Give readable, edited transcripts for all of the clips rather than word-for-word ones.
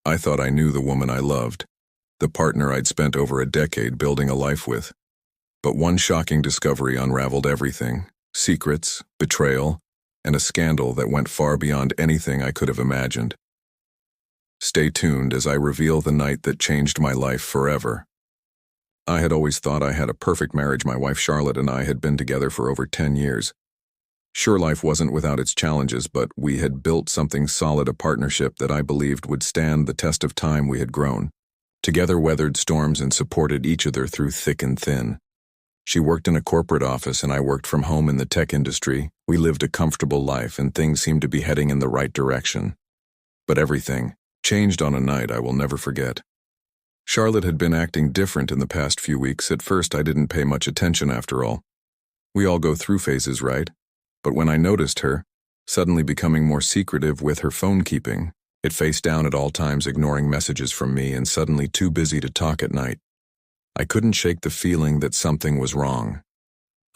I thought I knew the woman I loved, the partner I'd spent over a decade building a life with. But one shocking discovery unraveled everything: secrets, betrayal, and a scandal that went far beyond anything I could have imagined. Stay tuned as I reveal the night that changed my life forever. I had always thought I had a perfect marriage. My wife Charlotte and I had been together for over 10 years. Sure, life wasn't without its challenges, but we had built something solid, a partnership that I believed would stand the test of time. We had grown. Together, weathered storms, and supported each other through thick and thin. She worked in a corporate office and I worked from home in the tech industry. We lived a comfortable life and things seemed to be heading in the right direction. But everything changed on a night I will never forget. Charlotte had been acting different in the past few weeks. At first, I didn't pay much attention after all. We all go through phases, right? But when I noticed her, suddenly becoming more secretive with her phone keeping, it face down at all times, ignoring messages from me and suddenly too busy to talk at night. I couldn't shake the feeling that something was wrong.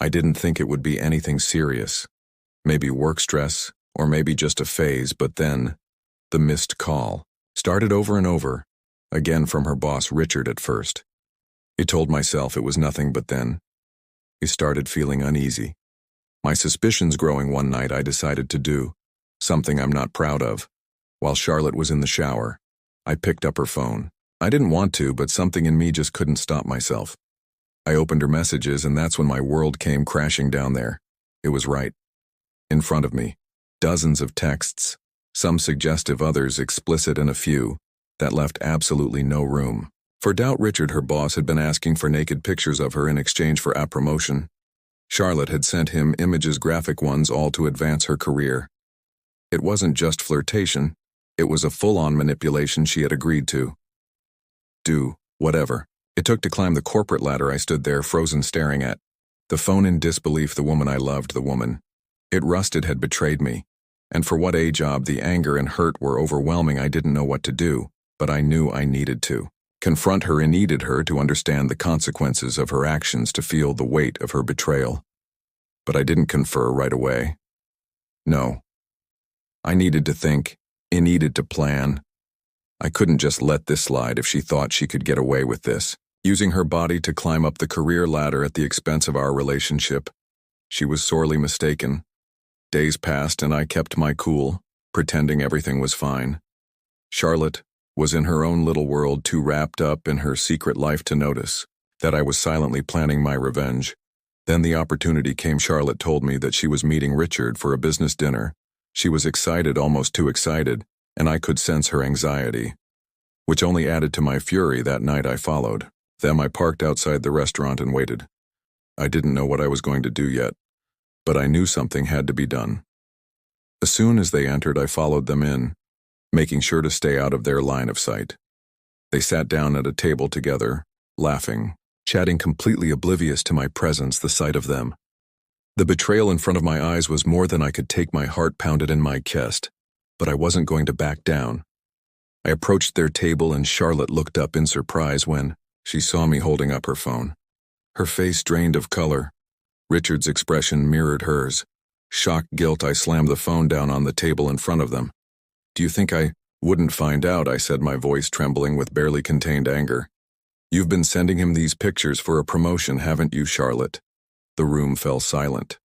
I didn't think it would be anything serious. Maybe work stress, or maybe just a phase, but then, the missed call started over and over, again from her boss Richard at first. I told myself it was nothing, but then, I started feeling uneasy. My suspicions growing. One night I decided to do something I'm not proud of. While Charlotte was in the shower, I picked up her phone. I didn't want to, but something in me just couldn't stop myself. I opened her messages and that's when my world came crashing down there. It was right in front of me. Dozens of texts, some suggestive, others explicit, and a few that left absolutely no room for doubt. Richard, her boss, had been asking for naked pictures of her in exchange for a promotion. Charlotte had sent him images, graphic ones, all to advance her career. It wasn't just flirtation, it was a full-on manipulation. She had agreed to do whatever it took to climb the corporate ladder. I stood there, frozen, staring at the phone in disbelief. The woman I loved, the woman it rusted, had betrayed me. And for what a job. The anger and hurt were overwhelming. I didn't know what to do, but I knew I needed to confront her. I needed her to understand the consequences of her actions, to feel the weight of her betrayal. But I didn't confer right away. No. I needed to think. I needed to plan. I couldn't just let this slide. If she thought she could get away with this, using her body to climb up the career ladder at the expense of our relationship, she was sorely mistaken. Days passed and I kept my cool, pretending everything was fine. Charlotte was in her own little world, too wrapped up in her secret life to notice that I was silently planning my revenge. Then the opportunity came. Charlotte told me that she was meeting Richard for a business dinner. She was excited, almost too excited, and I could sense her anxiety, which only added to my fury. That night I followed them. I parked outside the restaurant and waited. I didn't know what I was going to do yet, but I knew something had to be done. As soon as they entered, I followed them in, making sure to stay out of their line of sight. They sat down at a table together, laughing, chatting, completely oblivious to my presence. The sight of them, the betrayal in front of my eyes, was more than I could take. My heart pounded in my chest, but I wasn't going to back down. I approached their table and Charlotte looked up in surprise when she saw me holding up her phone. Her face drained of color. Richard's expression mirrored hers. Shock, guilt. I slammed the phone down on the table in front of them. "Do you think I wouldn't find out?" I said, my voice trembling with barely contained anger. "You've been sending him these pictures for a promotion, haven't you, Charlotte?" The room fell silent.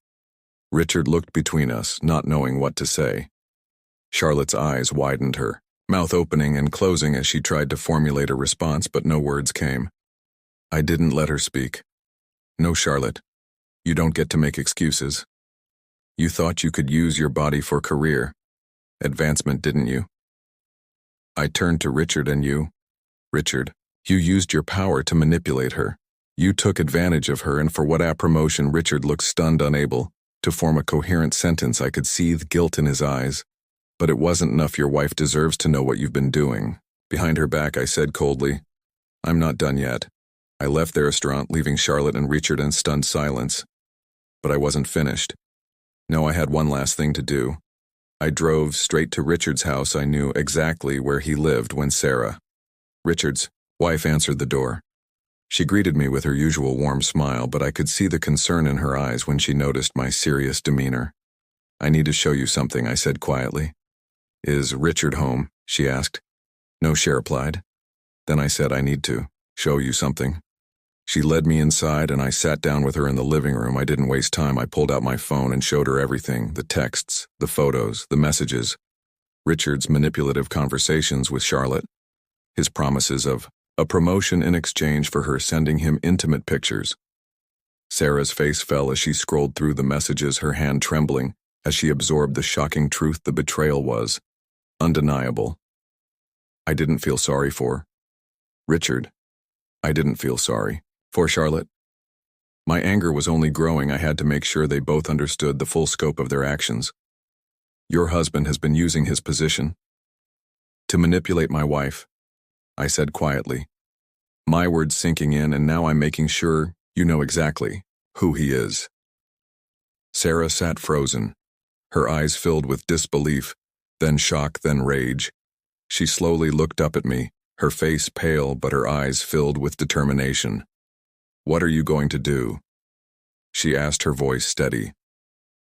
Richard looked between us, not knowing what to say. Charlotte's eyes widened, her mouth opening and closing as she tried to formulate a response, but no words came. I didn't let her speak. "No, Charlotte. You don't get to make excuses. You thought you could use your body for career advancement, didn't you?" I turned to Richard. "And you, Richard, you used your power to manipulate her. You took advantage of her, and for what? A promotion?" Richard looked stunned, unable to form a coherent sentence. I could see the guilt in his eyes. "But it wasn't enough. Your wife deserves to know what you've been doing." Behind her back, I said coldly, "I'm not done yet." I left the restaurant, leaving Charlotte and Richard in stunned silence. But I wasn't finished. No, I had one last thing to do. I drove straight to Richard's house. I knew exactly where he lived when Sarah, Richard's wife, answered the door. She greeted me with her usual warm smile, but I could see the concern in her eyes when she noticed my serious demeanor. "I need to show you something," I said quietly. "Is Richard home?" she asked. No, she replied. Then I said, I need to show you something. She led me inside and I sat down with her in the living room. I didn't waste time. I pulled out my phone and showed her everything, the texts, the photos, the messages, Richard's manipulative conversations with Charlotte, his promises of a promotion in exchange for her sending him intimate pictures. Sarah's face fell as she scrolled through the messages, her hand trembling as she absorbed the shocking truth. The betrayal was undeniable. I didn't feel sorry for Richard. I didn't feel sorry for Charlotte. My anger was only growing. I had to make sure they both understood the full scope of their actions. Your husband has been using his position to manipulate my wife, I said quietly, my words sinking in, and now I'm making sure you know exactly who he is. Sarah sat frozen, her eyes filled with disbelief, then shock, then rage. She slowly looked up at me, her face pale but her eyes filled with determination. What are you going to do? She asked, her voice steady,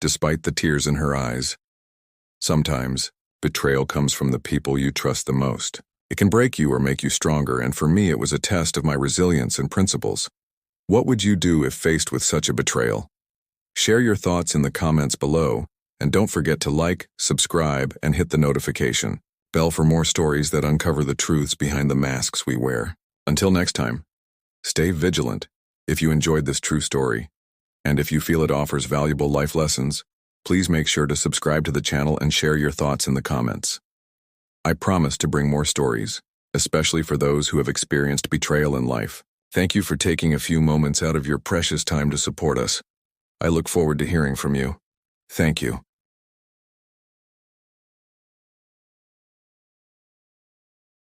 despite the tears in her eyes. Sometimes, betrayal comes from the people you trust the most. It can break you or make you stronger, and for me it was a test of my resilience and principles. What would you do if faced with such a betrayal? Share your thoughts in the comments below, and don't forget to like, subscribe, and hit the notification bell for more stories that uncover the truths behind the masks we wear. Until next time, stay vigilant. If you enjoyed this true story, and if you feel it offers valuable life lessons, please make sure to subscribe to the channel and share your thoughts in the comments. I promise to bring more stories, especially for those who have experienced betrayal in life. Thank you for taking a few moments out of your precious time to support us. I look forward to hearing from you. Thank you.